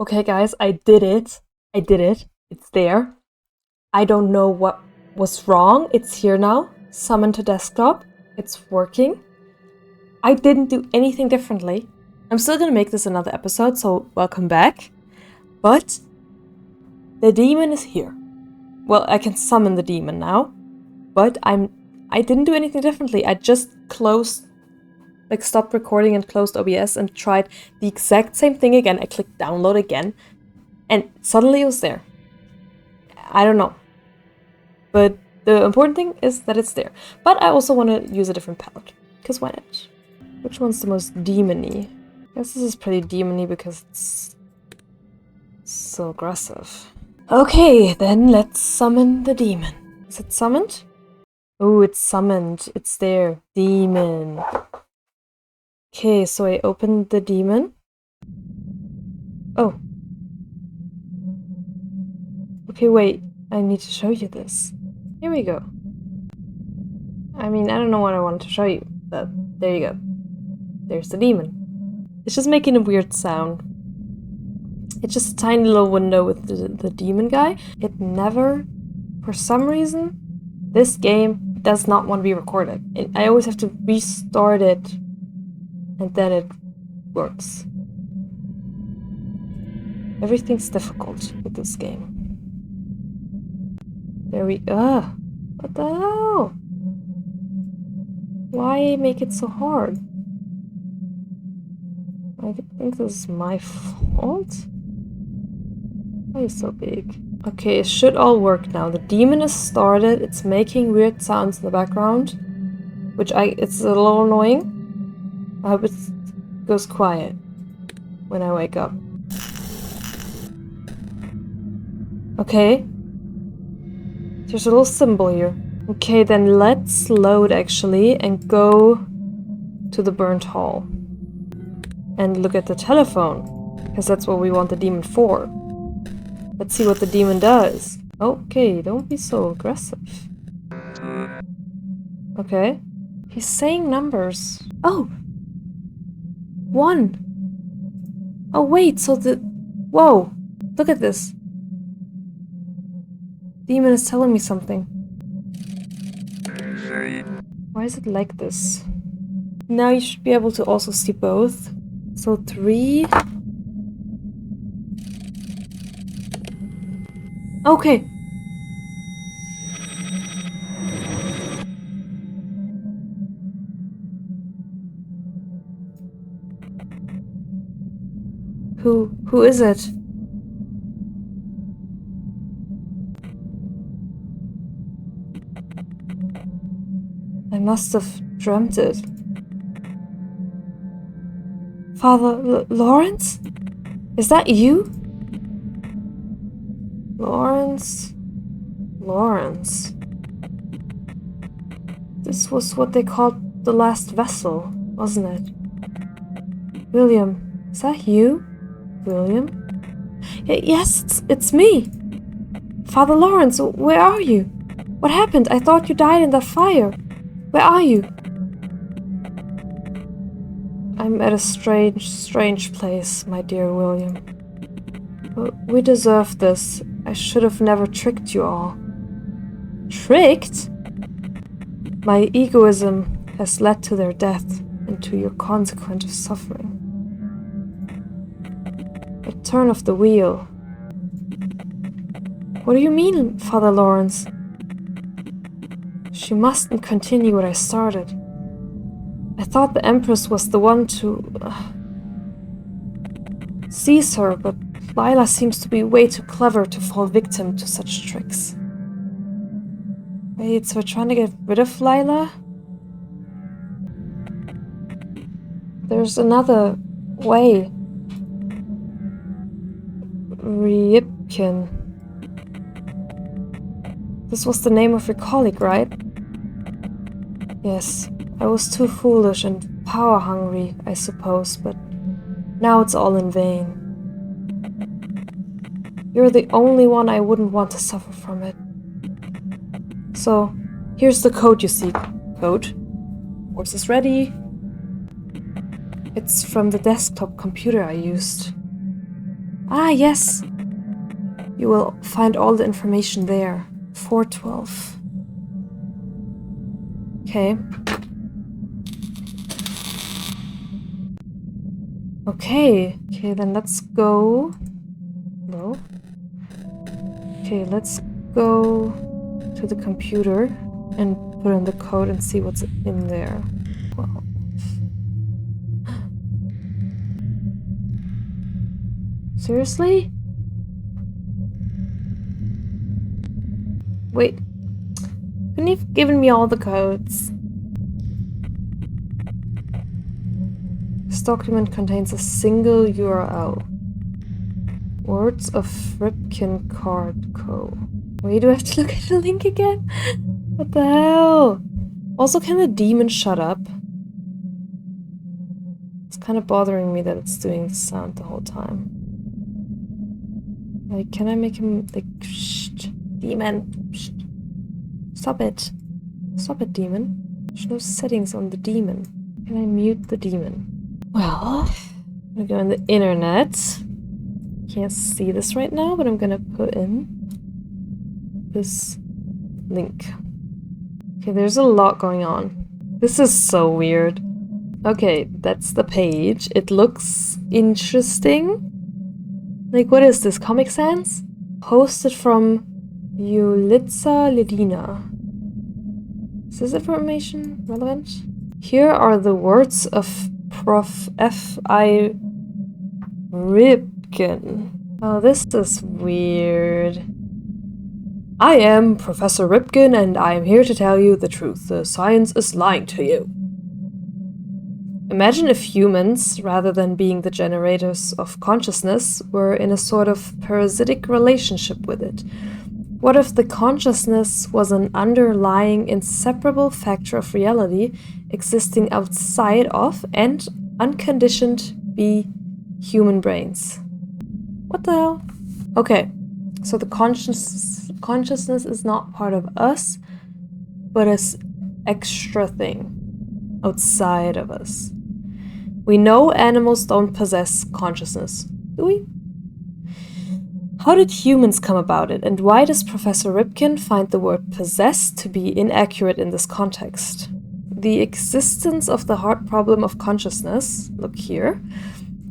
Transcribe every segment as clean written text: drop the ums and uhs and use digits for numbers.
Okay, guys, I did it. I did it. It's there. I don't know what was wrong. It's here now. Summon to desktop. It's working. I didn't do anything differently. I'm still gonna make this another episode, so welcome back. But the demon is here. Well, I can summon the demon now, but I didn't do anything differently. I just stopped recording and closed OBS and tried the exact same thing again. I clicked download again, and suddenly it was there. I don't know. But the important thing is that it's there. But I also want to use a different palette, because why not? Which one's the most demony? I guess this is pretty demony because it's so aggressive. Okay, then let's summon the demon. Is it summoned? Oh, it's summoned. It's there. Demon. Okay, so I opened the demon. Oh. Okay, wait. I need to show you this. Here we go. I mean, I don't know what I wanted to show you, but there you go. There's the demon. It's just making a weird sound. It's just a tiny little window with the demon guy. It never, for some reason, this game does not want to be recorded. I always have to restart it, and then it works. Everything's difficult with this game. There we go. What the hell? Why make it so hard? I think this is my fault. Why is it so big? Okay, it should all work now. The demon is started. It's making weird sounds in the background, which it's a little annoying. I hope it goes quiet when I wake up. Okay. There's a little symbol here. Okay, then let's load actually and go to the burnt hall. And look at the telephone, because that's what we want the demon for. Let's see what the demon does. Okay, don't be so aggressive. Okay. He's saying numbers. Oh! 1! Oh wait, so whoa! Look at this. Demon is telling me something. Why is it like this? Now you should be able to also see both. So 3. Okay. Who is it? I must have dreamt it. Father Lawrence? Is that you? Lawrence? This was what they called the last vessel, wasn't it? William, is that you? William? Yes, it's me! Father Lawrence, where are you? What happened? I thought you died in that fire. Where are you? I'm at a strange place, my dear William. We deserve this. I should have never tricked you all. Tricked? My egoism has led to their death and to your consequent suffering. A turn of the wheel. What do you mean, Father Lawrence? She mustn't continue what I started. I thought the Empress was the one to seize her, but Lila seems to be way too clever to fall victim to such tricks. Wait, so we're trying to get rid of Lila? There's another way. Ryipkin. This was the name of your colleague, right? Yes, I was too foolish and power-hungry, I suppose, but now it's all in vain. You're the only one I wouldn't want to suffer from it. So, here's the code you seek. Code? Horse is ready. It's from the desktop computer I used. Ah, yes! You will find all the information there. 412. Okay. Okay, then let's go. No. Okay, let's go to the computer and put in the code and see what's in there. 12. Seriously? Wait. Couldn't you have given me all the codes? This document contains a single URL. Words of Ripken Card Co. Wait, do I have to look at the link again? What the hell? Also, can the demon shut up? It's kind of bothering me that it's doing sound the whole time. Like, can I make him, like, shh, demon, shh. Stop it. Stop it, demon. There's no settings on the demon. Can I mute the demon? Well, I'm gonna go on the internet. Can't see this right now, but I'm gonna put in this link. Okay, there's a lot going on. This is so weird. Okay, that's the page. It looks interesting. Like, what is this? Comic Sans? Posted from Yulitsa Ledina. Is this information relevant? Here are the words of Prof. F.I. Ripken. Oh, this is weird. I am Professor Ripken, and I am here to tell you the truth. The science is lying to you. Imagine if humans, rather than being the generators of consciousness, were in a sort of parasitic relationship with it. What if the consciousness was an underlying, inseparable factor of reality existing outside of and unconditioned by human brains? What the hell? Okay, so the consciousness is not part of us, but an extra thing outside of us. We know animals don't possess consciousness, do we? How did humans come about it, and why does Professor Ripken find the word possess to be inaccurate in this context? The existence of the hard problem of consciousness, look here,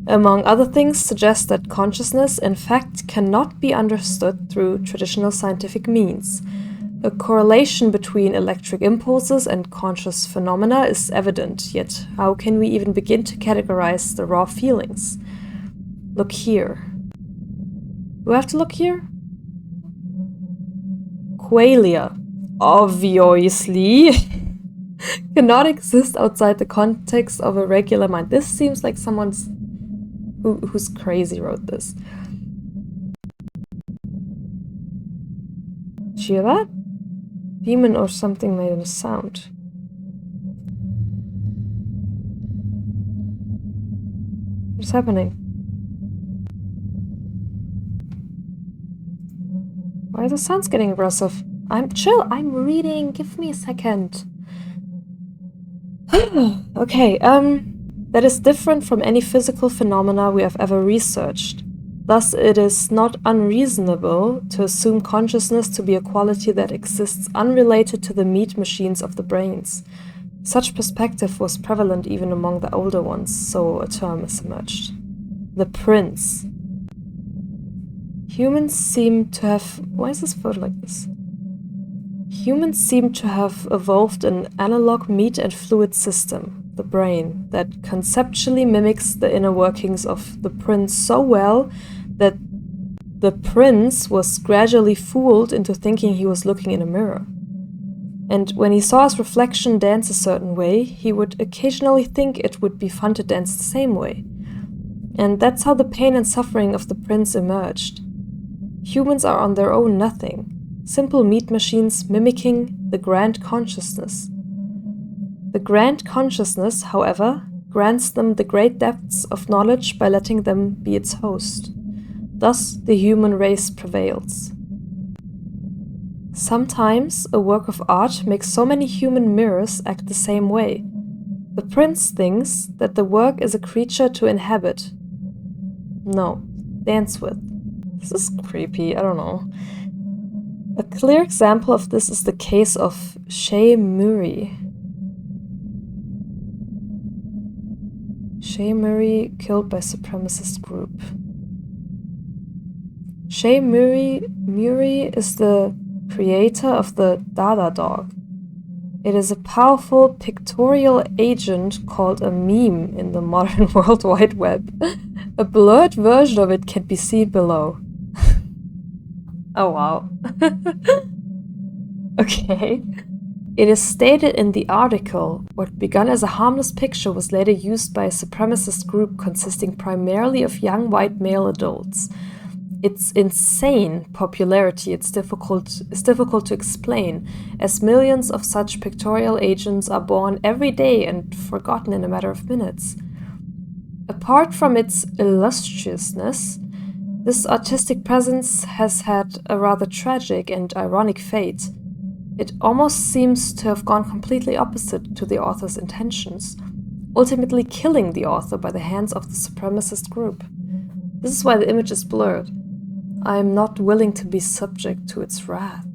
among other things, suggests that consciousness, in fact, cannot be understood through traditional scientific means. A correlation between electric impulses and conscious phenomena is evident, yet how can we even begin to categorize the raw feelings? Look here. Do I have to look here? Qualia, obviously, cannot exist outside the context of a regular mind. This seems like someone's who's crazy wrote this. Did you hear that? Demon or something made a sound. What's happening? Why are the sounds getting aggressive? I'm chill, I'm reading, give me a second. Okay, that is different from any physical phenomena we have ever researched. Thus, it is not unreasonable to assume consciousness to be a quality that exists unrelated to the meat machines of the brains. Such perspective was prevalent even among the older ones, so a term has emerged. The Prince. Humans seem to have... Why is this photo like this? Humans seem to have evolved an analog meat and fluid system, the brain, that conceptually mimics the inner workings of the Prince so well that the Prince was gradually fooled into thinking he was looking in a mirror. And when he saw his reflection dance a certain way, he would occasionally think it would be fun to dance the same way. And that's how the pain and suffering of the Prince emerged. Humans are on their own nothing, simple meat machines mimicking the grand consciousness. The grand consciousness, however, grants them the great depths of knowledge by letting them be its host. Thus, the human race prevails. Sometimes, a work of art makes so many human mirrors act the same way. The Prince thinks that the work is a creature to inhabit. No, dance with. This is creepy, I don't know. A clear example of this is the case of Shay Murray. Shay Murray killed by supremacist group. Shay Murray is the creator of the Dada dog. It is a powerful pictorial agent called a meme in the modern World Wide Web. A blurred version of it can be seen below. Oh wow. Okay. It is stated in the article, what began as a harmless picture was later used by a supremacist group consisting primarily of young white male adults. Its insane popularity is difficult to explain, as millions of such pictorial agents are born every day and forgotten in a matter of minutes. Apart from its illustriousness, this artistic presence has had a rather tragic and ironic fate. It almost seems to have gone completely opposite to the author's intentions, ultimately killing the author by the hands of the supremacist group. This is why the image is blurred. I am not willing to be subject to its wrath.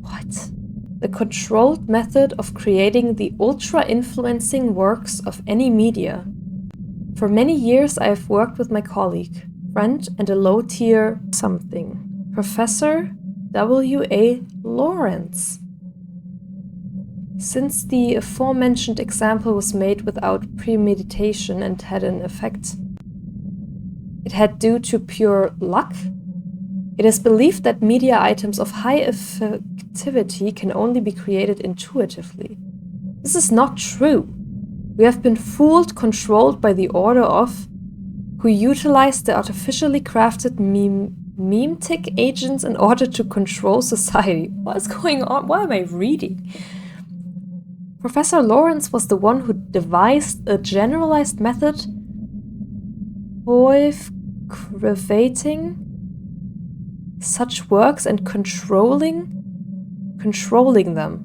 What? The controlled method of creating the ultra-influencing works of any media. For many years I have worked with my colleague, friend and a low-tier something, Professor W.A. Lawrence. Since the aforementioned example was made without premeditation and had an effect it had due to pure luck, it is believed that media items of high effectivity can only be created intuitively. This is not true. We have been fooled, controlled by the order of, who utilized the artificially crafted memetic agents in order to control society. What is going on? Why am I reading? Professor Lawrence was the one who devised a generalized method for creating such works and controlling them.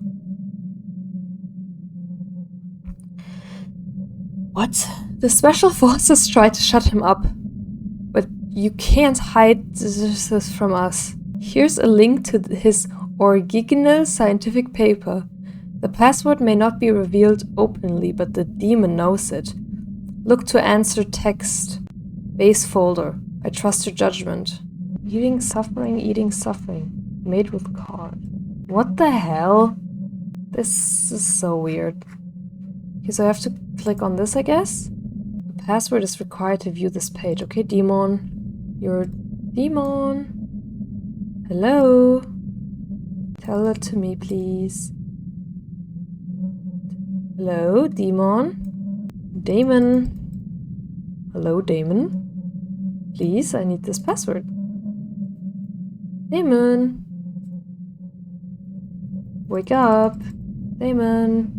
What? The special forces tried to shut him up, but you can't hide this from us. Here's a link to his original scientific paper. The password may not be revealed openly, but the demon knows it. Look to answer text. Base folder. I trust your judgment. Eating suffering. Made with card. What the hell? This is so weird. Okay, so I have to click on this, I guess? The password is required to view this page. Okay, demon. You're demon. Hello? Tell it to me, please. Hello, demon? Damon? Hello, Damon? Please, I need this password. Damon! Wake up! Damon!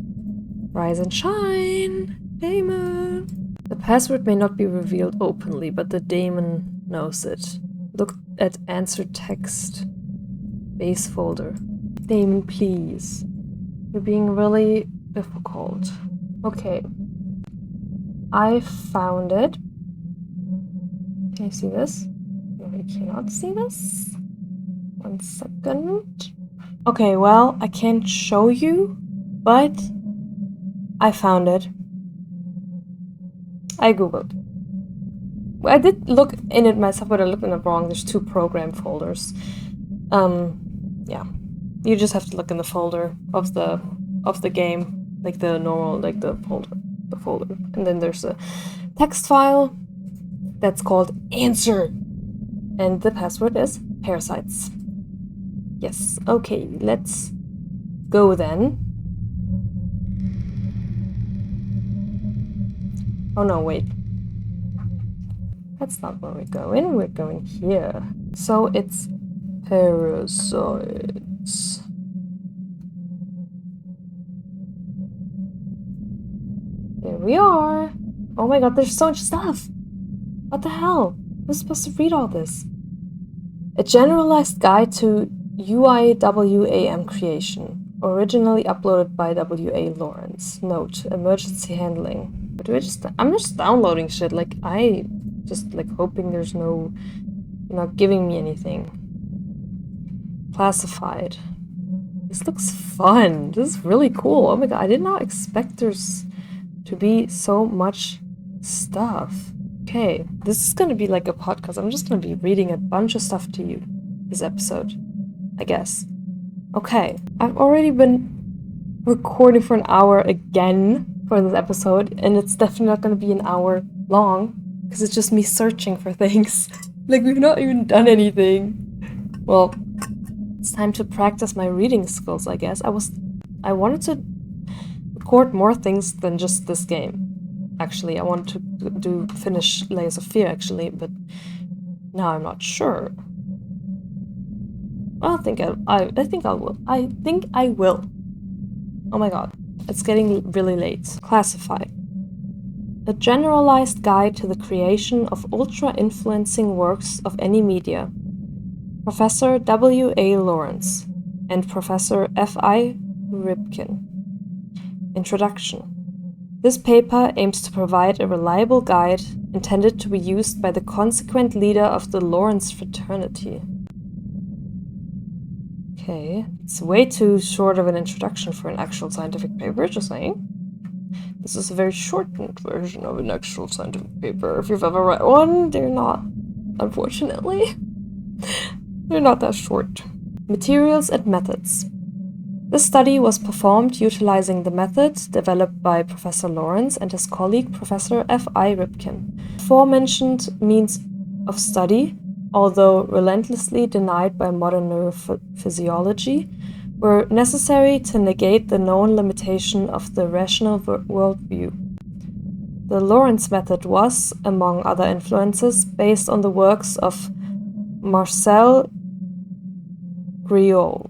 Rise and shine! Damon! The password may not be revealed openly, but the daemon knows it. Look at answer text. Base folder. Daemon, please. You're being really difficult. Okay. I found it. Can you see this? No, I cannot see this. 1 second. Okay, well, I can't show you, but I found it. I googled. I did look in it myself, but I looked in it wrong. There's 2 program folders. Yeah. You just have to look in the folder of the game, like the normal, like the folder. And then there's a text file that's called answer. And the password is parasites. Yes, okay, let's go then. Oh no, wait. That's not where we're going. We're going here. So it's parasites. Here we are. Oh my god, there's so much stuff. What the hell? Who's supposed to read all this? A generalized guide to UIWAM creation. Originally uploaded by W.A. Lawrence. Note, emergency handling. I'm just downloading shit. Like, I just, like, hoping there's no... You're not giving me anything. Classified. This looks fun. This is really cool. Oh my god, I did not expect there's to be so much stuff. Okay, this is gonna be like a podcast. I'm just gonna be reading a bunch of stuff to you this episode, I guess. Okay, I've already been recording for an hour again for this episode, and it's definitely not gonna be an hour long because it's just me searching for things. Like, we've not even done anything. Well, it's time to practice my reading skills, I guess. I wanted to record more things than just this game. Actually, I wanted to finish Layers of Fear, actually, but now I'm not sure. I think I will. I think I will. Oh my god, it's getting really late. Classify. A generalized guide to the creation of ultra-influencing works of any media. Professor W. A. Lawrence and Professor F. I. Ripken. Introduction. This paper aims to provide a reliable guide intended to be used by the consequent leader of the Lawrence fraternity. Okay, it's way too short of an introduction for an actual scientific paper, just saying. This is a very shortened version of an actual scientific paper. If you've ever read one, they're not, unfortunately. They're not that short. Materials and methods. This study was performed utilizing the method developed by Professor Lawrence and his colleague Professor F. I. Ripken. Aforementioned means of study, although relentlessly denied by modern neurophysiology, were necessary to negate the known limitation of the rational worldview. The Lawrence method was, among other influences, based on the works of Marcel Griaule,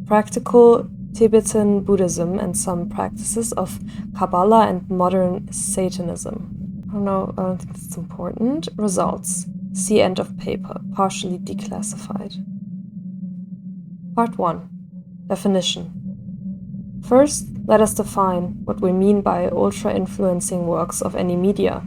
practical Tibetan Buddhism, and some practices of Kabbalah and modern Satanism. I don't think it's important. Results. See end of paper, partially declassified. Part 1. Definition. First, let us define what we mean by ultra-influencing works of any media.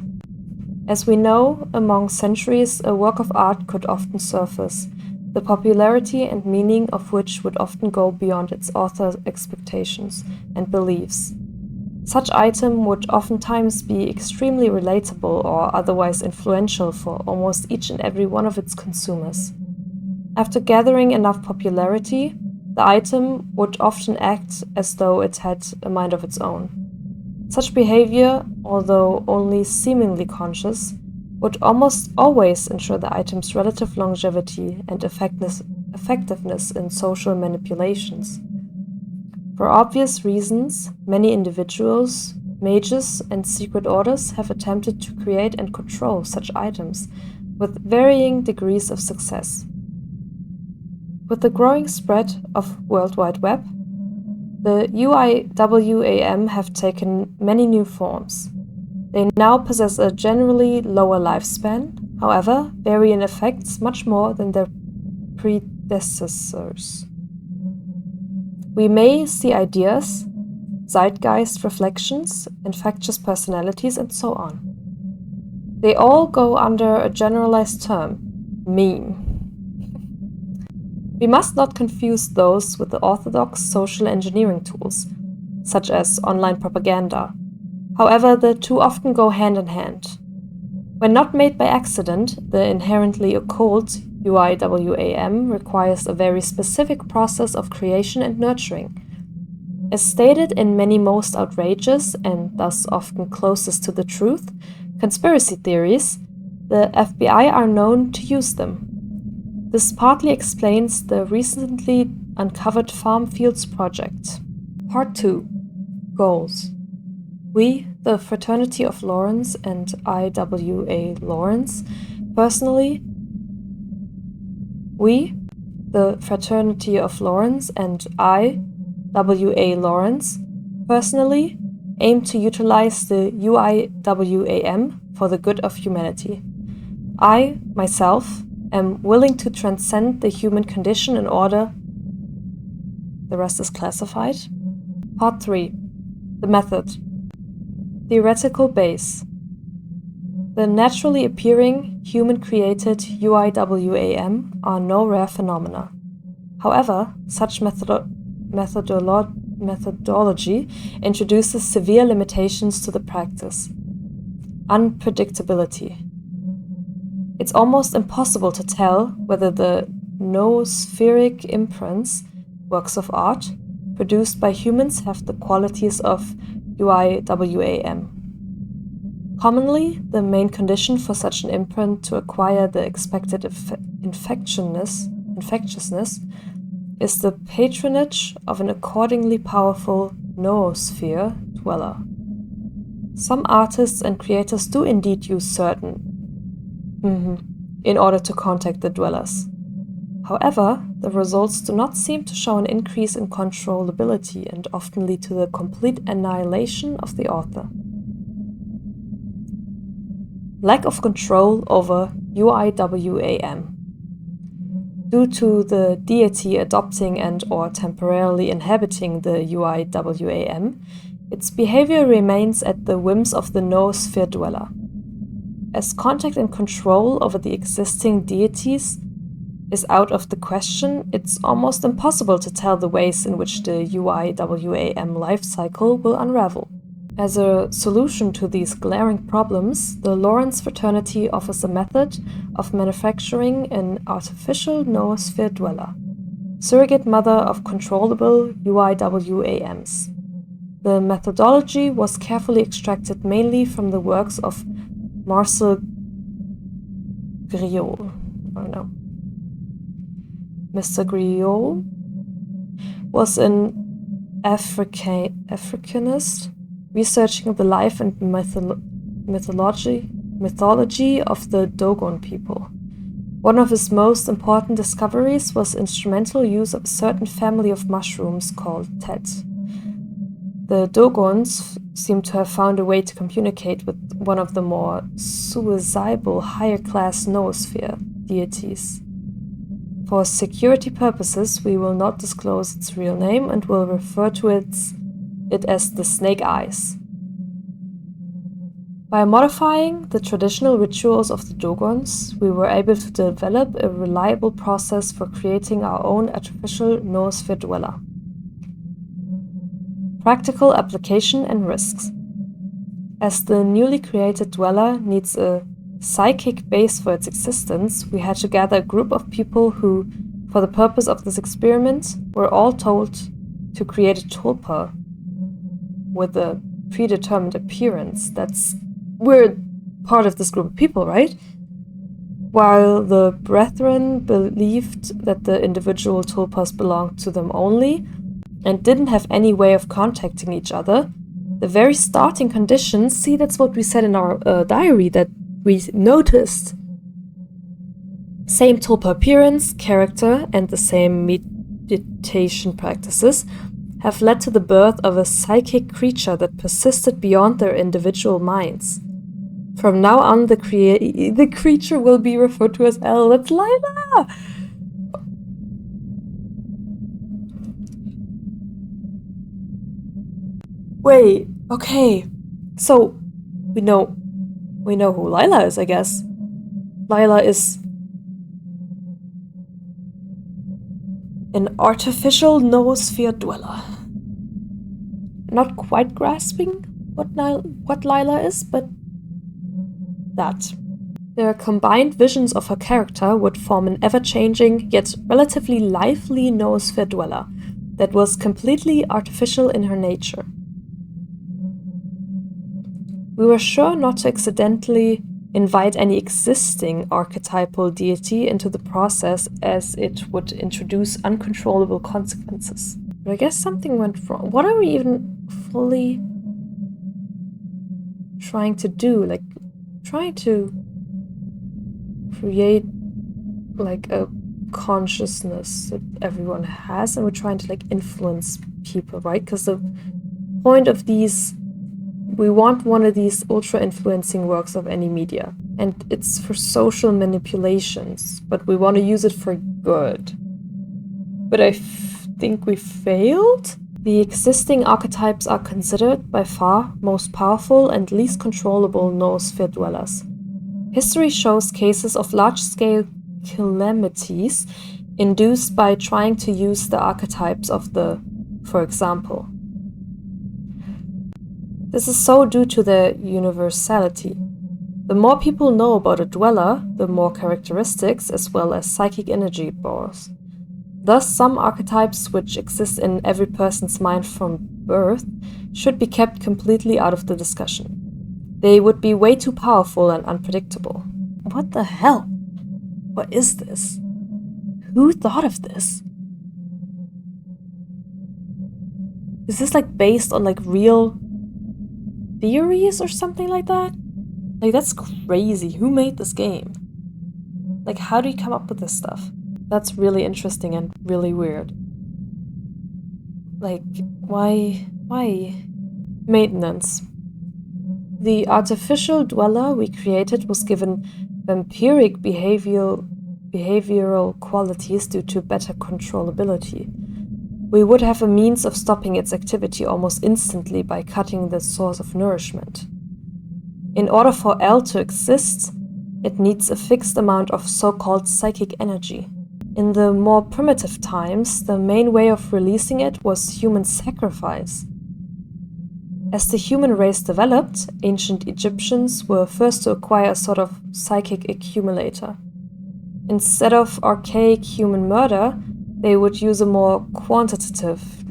As we know, among centuries, a work of art could often surface, the popularity and meaning of which would often go beyond its author's expectations and beliefs. Such item would oftentimes be extremely relatable or otherwise influential for almost each and every one of its consumers. After gathering enough popularity, the item would often act as though it had a mind of its own. Such behavior, although only seemingly conscious, would almost always ensure the item's relative longevity and effectiveness in social manipulations. For obvious reasons, many individuals, mages, and secret orders have attempted to create and control such items with varying degrees of success. With the growing spread of World Wide Web, the UIWAM have taken many new forms. They now possess a generally lower lifespan, however, vary in effects much more than their predecessors. We may see ideas, zeitgeist reflections, infectious personalities, and so on. They all go under a generalized term, meme. We must not confuse those with the orthodox social engineering tools, such as online propaganda. However, the two often go hand in hand. When not made by accident, the inherently occult UIWAM requires a very specific process of creation and nurturing. As stated in many most outrageous, and thus often closest to the truth, conspiracy theories, the FBI are known to use them. This partly explains the recently uncovered Farm Fields project. Part 2. Goals. We, the Fraternity of Lawrence and IWA Lawrence, personally, we, the Fraternity of Lawrence and IWA Lawrence, personally aim to utilize the UIWAM for the good of humanity. I, myself, am willing to transcend the human condition in order... The rest is classified. Part 3. The method. Theoretical base. The naturally appearing, human-created UIWAM are no rare phenomena. However, such methodology introduces severe limitations to the practice. Unpredictability. It's almost impossible to tell whether the noospheric imprints, works of art, produced by humans have the qualities of UIWAM. Commonly, the main condition for such an imprint to acquire the expected infectiousness is the patronage of an accordingly powerful noosphere dweller. Some artists and creators do indeed use certain in order to contact the dwellers. However, the results do not seem to show an increase in controllability and often lead to the complete annihilation of the author. Lack of control over UIWAM. Due to the deity adopting and/or temporarily inhabiting the UIWAM, its behavior remains at the whims of the noosphere dweller. As contact and control over the existing deities is out of the question, it's almost impossible to tell the ways in which the UIWAM life cycle will unravel. As a solution to these glaring problems, the Lawrence fraternity offers a method of manufacturing an artificial noosphere dweller, surrogate mother of controllable UIWAMs. The methodology was carefully extracted mainly from the works of Marcel Griol. Mr. Griol was an Africanist researching the life and mythology of the Dogon people. One of his most important discoveries was instrumental use of a certain family of mushrooms called Tet. The Dogons seem to have found a way to communicate with one of the more suicidal higher-class noosphere deities. For security purposes, we will not disclose its real name and will refer to it as the Snake Eyes. By modifying the traditional rituals of the Dogons, we were able to develop a reliable process for creating our own artificial noosphere dweller. Practical application and risks. As the newly created dweller needs a psychic base for its existence, we had to gather a group of people who, for the purpose of this experiment, were all told to create a tulpa with a predetermined appearance. We're part of this group of people, right? While the brethren believed that the individual tulpas belonged to them only and didn't have any way of contacting each other, the very starting conditions, see, that's what we said in our diary that we noticed. Same tulpa appearance, character, and the same meditation practices have led to the birth of a psychic creature that persisted beyond their individual minds. From now on, the creature will be referred to as L. That's Lila! Wait, okay. So, we know who Lila is, I guess. Lila is an artificial noosphere dweller. Not quite grasping what Lila is, but that. Their combined visions of her character would form an ever-changing, yet relatively lively noosphere dweller that was completely artificial in her nature. We were sure not to accidentally invite any existing archetypal deity into the process, as it would introduce uncontrollable consequences. But I guess something went wrong. What are we even fully trying to do? Like, trying to create like a consciousness that everyone has, and we're trying to like influence people, right? Because the point of these, we want one of these ultra influencing works of any media, and it's for social manipulations, but we want to use it for good. But I think we failed? The existing archetypes are considered by far most powerful and least controllable noosphere dwellers. History shows cases of large-scale calamities induced by trying to use the archetypes of the, for example. This is so due to their universality. The more people know about a dweller, the more characteristics as well as psychic energy it borrows. Thus, some archetypes which exist in every person's mind from birth should be kept completely out of the discussion. They would be way too powerful and unpredictable. What the hell? What is this? Who thought of this? Is this like based on like real theories or something like that? Like, that's crazy. Who made this game? Like, how do you come up with this stuff? That's really interesting and really weird. Like, why? Maintenance. The artificial dweller we created was given vampiric behavioral qualities due to better controllability. We would have a means of stopping its activity almost instantly by cutting the source of nourishment. In order for L to exist, it needs a fixed amount of so-called psychic energy. In the more primitive times, the main way of releasing it was human sacrifice. As the human race developed, ancient Egyptians were first to acquire a sort of psychic accumulator. Instead of archaic human murder, they would use a more quantitative,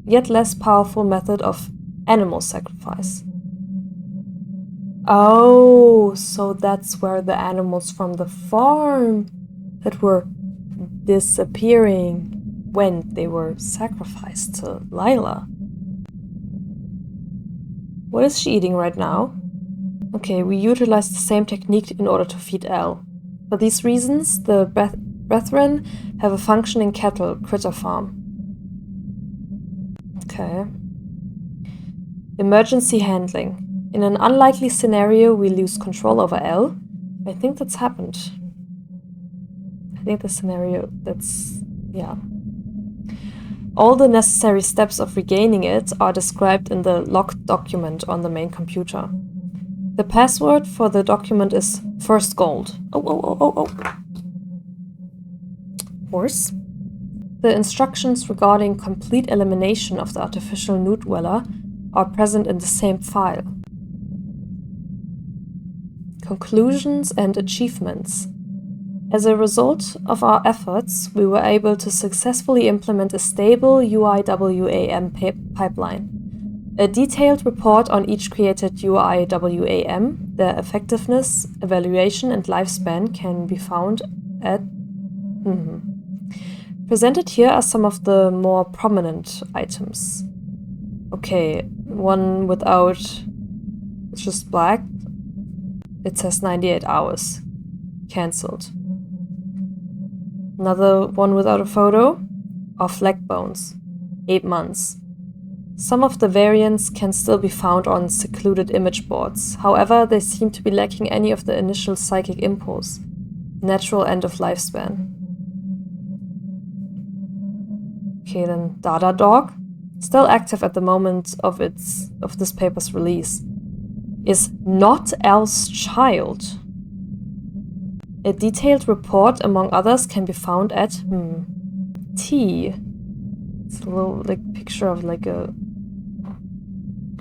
yet less powerful method of animal sacrifice. Oh, so that's where the animals from the farm that were disappearing when they were sacrificed to Lila. What is she eating right now? Okay, we utilized the same technique in order to feed L. For these reasons, the brethren have a functioning cattle critter farm. Okay. Emergency handling. In an unlikely scenario, we lose control over L. I think that's happened. I think the scenario yeah. All the necessary steps of regaining it are described in the locked document on the main computer. The password for the document is first gold. Oh. Horse. The instructions regarding complete elimination of the artificial nude dweller are present in the same file. Conclusions and achievements. As a result of our efforts, we were able to successfully implement a stable UIWAM pipeline. A detailed report on each created UIWAM, their effectiveness, evaluation, and lifespan can be found at... Presented here are some of the more prominent items. Okay, one without... it's just black. It says 98 hours. Cancelled. Another one without a photo. Off leg bones. 8 months. Some of the variants can still be found on secluded image boards. However, they seem to be lacking any of the initial psychic impulse. Natural end of lifespan. Okay, then Dada Dog. Still active at the moment of this paper's release. Is not L's child. A detailed report, among others, can be found at T. It's a little picture of a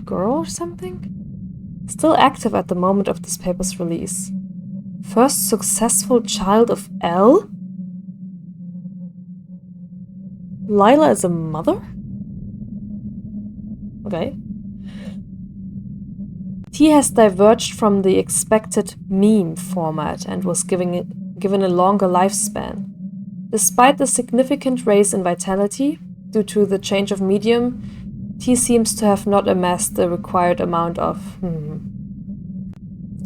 girl or something? Still active at the moment of this paper's release. First successful child of L? Lila is a mother? Okay. T has diverged from the expected meme format and was given a longer lifespan. Despite the significant raise in vitality, due to the change of medium, T seems to have not amassed the required amount of...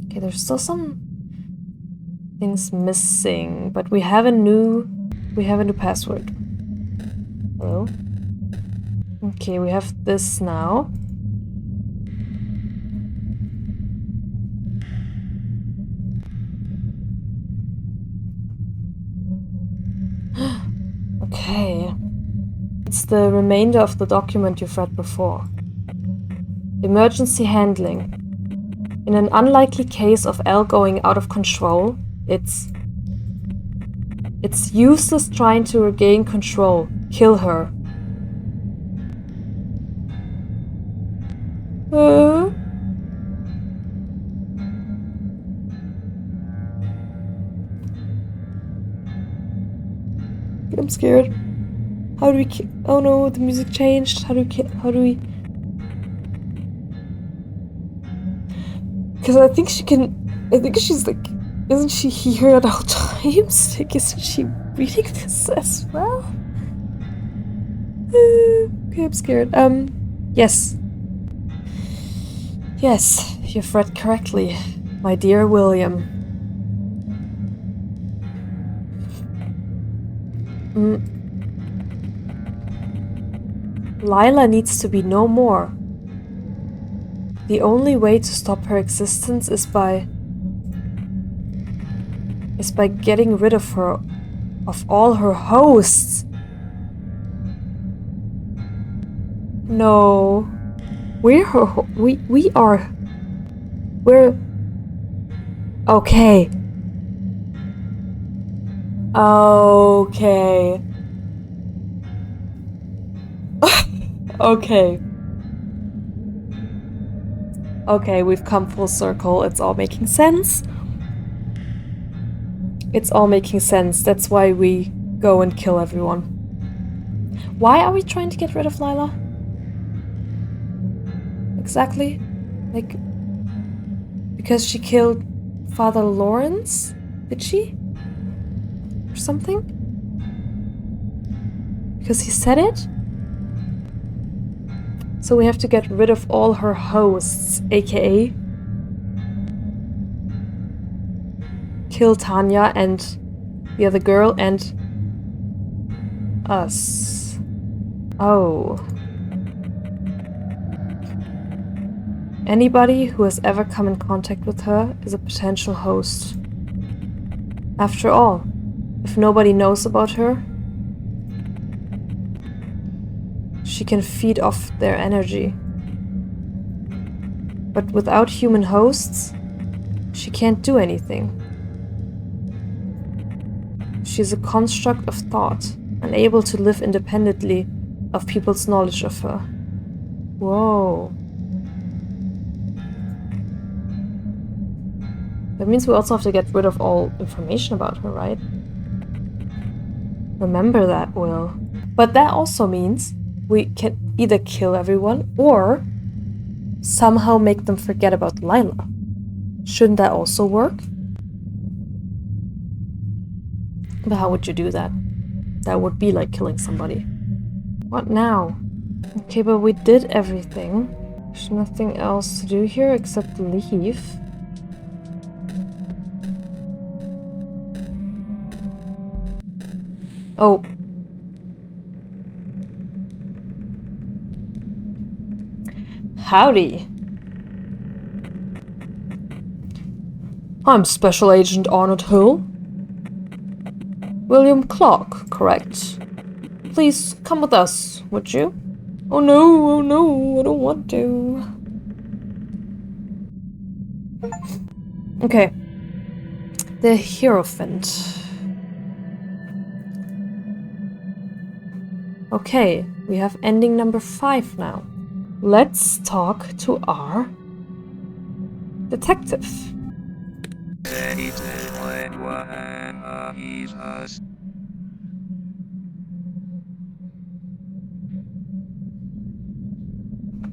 Okay, there's still some things missing, but we have a new password. Hello? Okay, we have this now. Okay. It's the remainder of the document you've read before. Emergency handling. In an unlikely case of Elle going out of control, it's useless trying to regain control. Kill her. I'm scared. How do we oh no, the music changed. How do we... Because I think she's like... Isn't she here at all times? Like, isn't she reading this as well? Okay, I'm scared. Yes. Yes, you've read correctly, my dear William. Lila needs to be no more. The only way to stop her existence is by getting rid of her, of all her hosts. No. We're okay. Okay. Okay. Okay, we've come full circle. It's all making sense. It's all making sense. That's why we go and kill everyone. Why are we trying to get rid of Lila? Exactly? Like, because she killed Father Lawrence? Did she? Or something? Because he said it? So we have to get rid of all her hosts, aka kill Tanya and the other girl and us. Oh. Anybody who has ever come in contact with her is a potential host. After all, if nobody knows about her, she can feed off their energy. But without human hosts, she can't do anything. She's a construct of thought, unable to live independently of people's knowledge of her. Whoa. That means we also have to get rid of all information about her, right? Remember that, Will. But that also means we can either kill everyone or somehow make them forget about Lila. Shouldn't that also work? But how would you do that? That would be like killing somebody. What now? Okay, but we did everything. There's nothing else to do here except leave. Oh. Howdy. I'm Special Agent Arnold Hill. William Clark, correct? Please come with us, would you? Oh no, I don't want to. Okay. The Hierophant. Okay, we have ending number 5 now. Let's talk to our detective.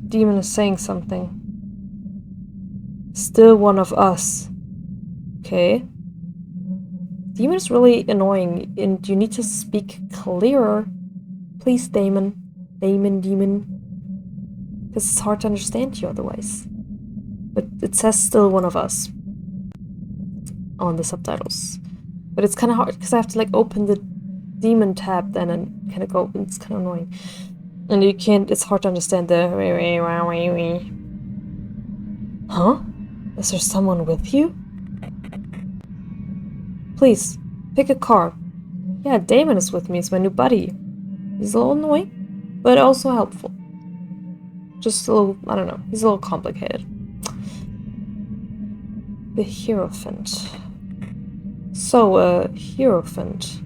Demon is saying something. Still one of us. Okay. Demon is really annoying, and you need to speak clearer. Please, Damon. Demon. Because it's hard to understand you otherwise. But it says still one of us on the subtitles. But it's kind of hard because I have to like open the demon tab then and kind of go, it's kind of annoying. And you can't, it's hard to understand the Huh? Is there someone with you? Please, pick a car. Yeah, Damon is with me, he's my new buddy. He's a little annoying. but also helpful. Just a little, I don't know, he's a little complicated. The Hierophant. So, Hierophant.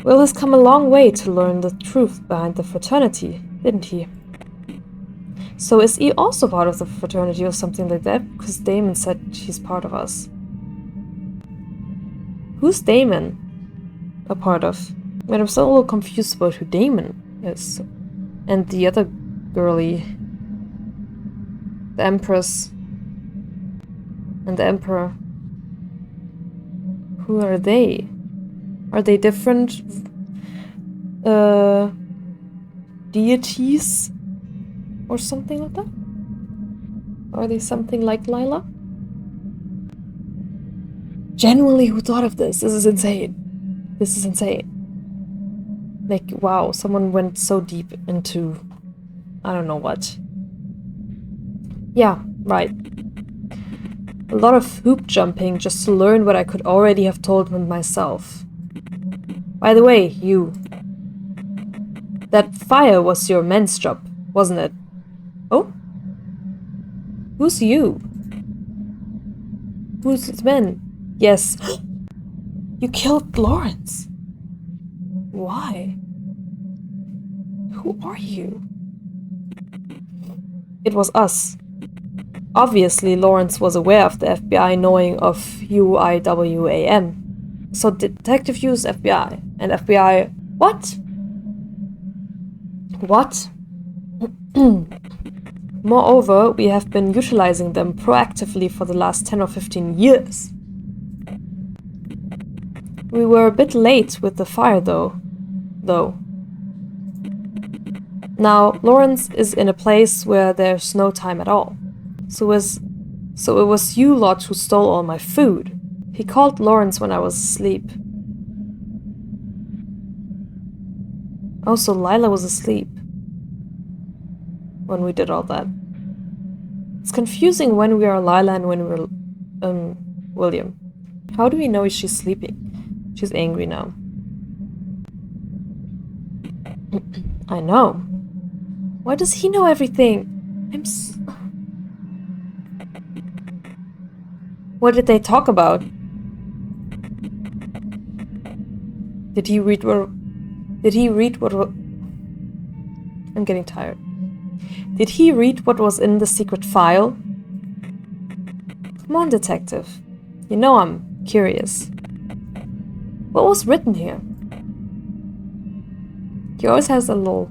Will has come a long way to learn the truth behind the fraternity, didn't he? So is he also part of the fraternity or something like that? Because DAEMON said he's part of us. Who's DAEMON a part of? I mean, I'm still a little confused about who DAEMON is. And the other girlie. The Empress. And the Emperor. Who are they? Are they different deities? Or something like that? Are they something like Lila? Genuinely, who thought of this? This is insane. This is insane. Like, wow, someone went so deep into... I don't know what. Yeah, right. A lot of hoop jumping just to learn what I could already have told myself. By the way, you... That fire was your men's job, wasn't it? Oh? Who's you? Who's his men? Yes. You killed Lawrence. Why? Who are you? It was us. Obviously, Lawrence was aware of the FBI knowing of UIWAM. So Detective used FBI. And FBI... What? What? Moreover, we have been utilizing them proactively for the last 10 or 15 years. We were a bit late with the fire, though. Now, Lawrence is in a place where there's no time at all. So it was you lot who stole all my food. He called Lawrence when I was asleep. Oh, so Lila was asleep when we did all that. It's confusing when we are Lila and when we're William. How do we know she's sleeping? She's angry now. I know. Why does he know everything? What did they talk about? Did he read what... I'm getting tired. Did he read what was in the secret file? Come on, detective. You know I'm curious. What was written here? He always has a little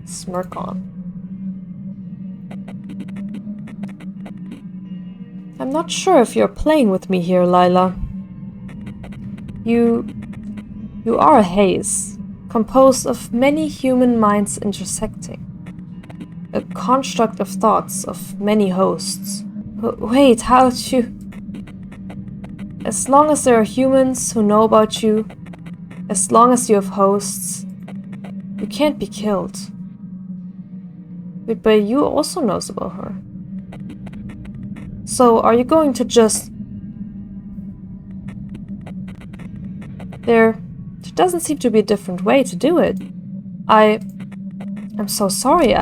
smirk on. I'm not sure if you're playing with me here, Lila. You are a haze, composed of many human minds intersecting. A construct of thoughts of many hosts. Wait, how'd you... As long as there are humans who know about you, as long as you have hosts, you can't be killed. But you also knows about her. So, are you going to just... There doesn't seem to be a different way to do it. I'm so sorry,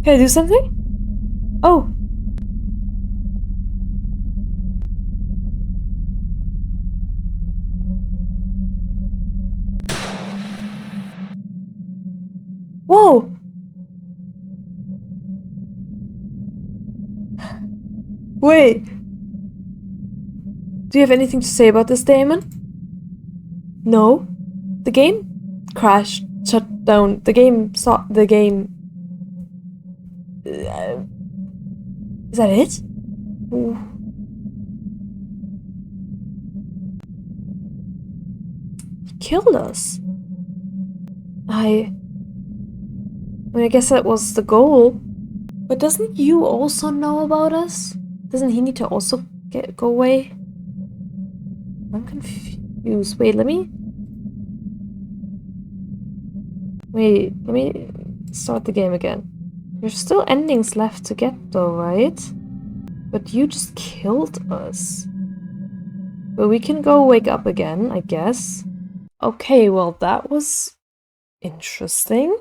Can I do something? Oh. Whoa! Wait. Do you have anything to say about this, DAEMON? No. The game crashed, shut down. The game saw the game. Is that it? Ooh. He killed us. I mean, I guess that was the goal. But doesn't you also know about us? Doesn't he need to also go away? I'm confused. Wait, let me start the game again. There's still endings left to get though, right? But you just killed us. But we can go wake up again, I guess. Okay, well, that was interesting.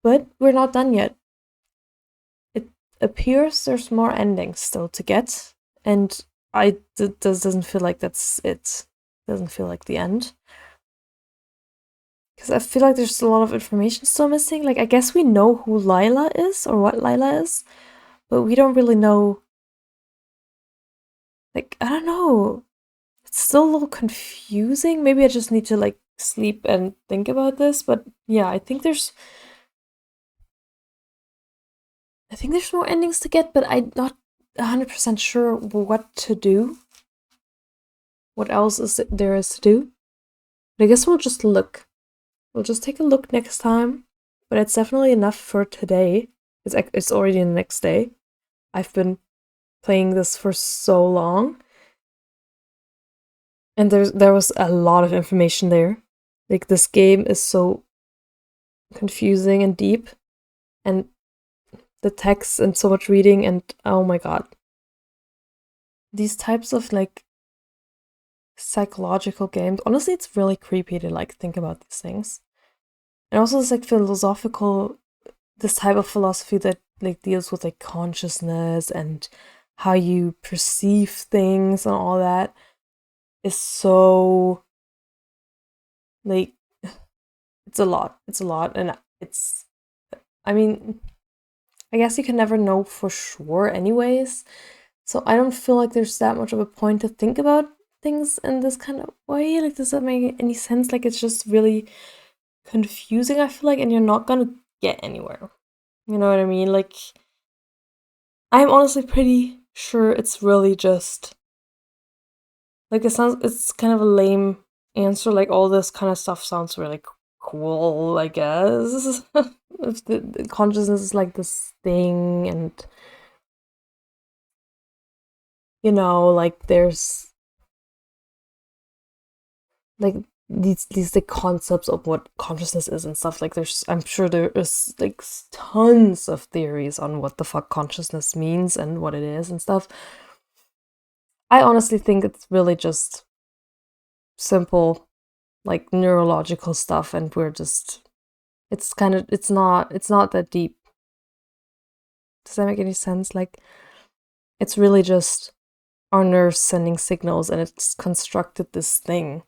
But we're not done yet. It appears there's more endings still to get, and doesn't feel like that's it. Doesn't feel like the end. Because I feel like there's a lot of information still missing. Like, I guess we know who Lila is, or what Lila is, but we don't really know. Like, I don't know. It's still a little confusing. Maybe I just need to, like, sleep and think about this, but yeah, I think there's more endings to get, but I'm not 100% sure what to do. What else there is to do? But I guess we'll just look. We'll just take a look next time. But it's definitely enough for today. It's already the next day. I've been playing this for so long. And there was a lot of information there. Like, this game is so confusing and deep. And the text and so much reading, and oh my god. These types of, like, psychological games, honestly, it's really creepy to, like, think about these things. And also this, like, philosophical, this type of philosophy that, like, deals with, like, consciousness and how you perceive things and all that is so, like, it's a lot, and I mean, I guess you can never know for sure anyways, so I don't feel like there's that much of a point to think about things in this kind of way. Like, does that make any sense? Like, it's just really confusing, I feel like, and you're not gonna get anywhere. You know what I mean? Like, I'm honestly pretty sure it's really just, like, it's kind of a lame answer. Like, all this kind of stuff sounds really cool, I guess. If the consciousness is like this thing, and you know, like, there's like these the concepts of what consciousness is and stuff. Like, I'm sure there is, like, tons of theories on what the fuck consciousness means and what it is and stuff. I honestly think it's really just simple, like, neurological stuff, and we're just, it's not that deep. Does that make any sense? Like, it's really just our nerves sending signals, and it's constructed this thing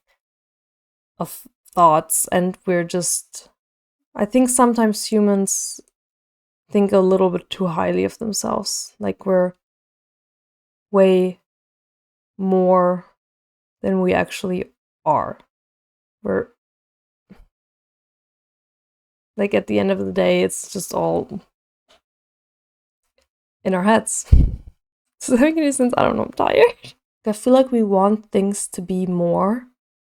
of thoughts, and we're just, I think sometimes humans think a little bit too highly of themselves. Like, we're way more than we actually are. We're, like, at the end of the day, it's just all in our heads. Does that make any sense? I don't know, I'm tired. I feel like we want things to be more.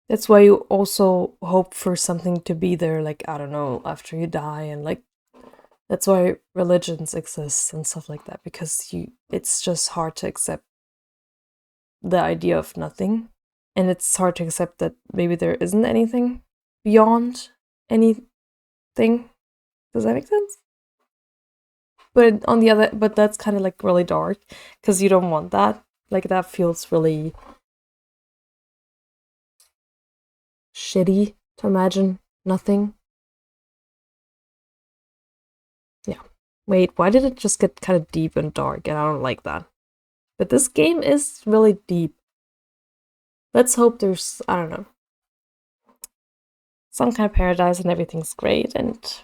That's why you also hope for something to be there, like, I don't know, after you die, and, like, that's why religions exist and stuff like that, because it's just hard to accept the idea of nothing. And it's hard to accept that maybe there isn't anything beyond anything. Does that make sense? But on the other, but that's kind of, like, really dark, because you don't want that. Like, that feels really shitty to imagine nothing. Yeah. Wait, why did it just get kind of deep and dark? And I don't like that. But this game is really deep. Let's hope there's, I don't know, some kind of paradise and everything's great, but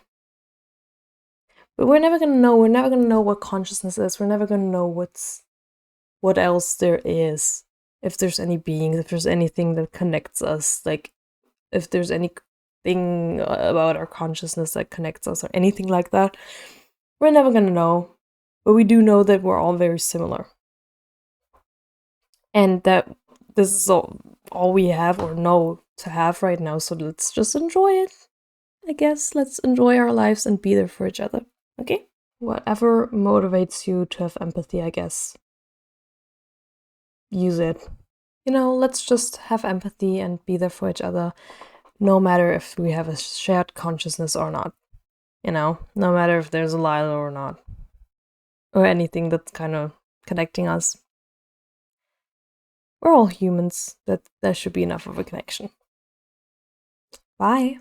we're never gonna know. We're never gonna know what consciousness is. We're never gonna know what else there is. If there's any beings, if there's anything that connects us, like, if there's anything about our consciousness that connects us, or anything like that, we're never gonna know. But we do know that we're all very similar, and that this is all we have or know to have right now. So let's just enjoy it, I guess. Let's enjoy our lives and be there for each other. Okay? Whatever motivates you to have empathy, I guess. Use it. You know, let's just have empathy and be there for each other, no matter if we have a shared consciousness or not. You know, no matter if there's a Lila or not, or anything that's kind of connecting us. We're all humans. That should be enough of a connection. Bye.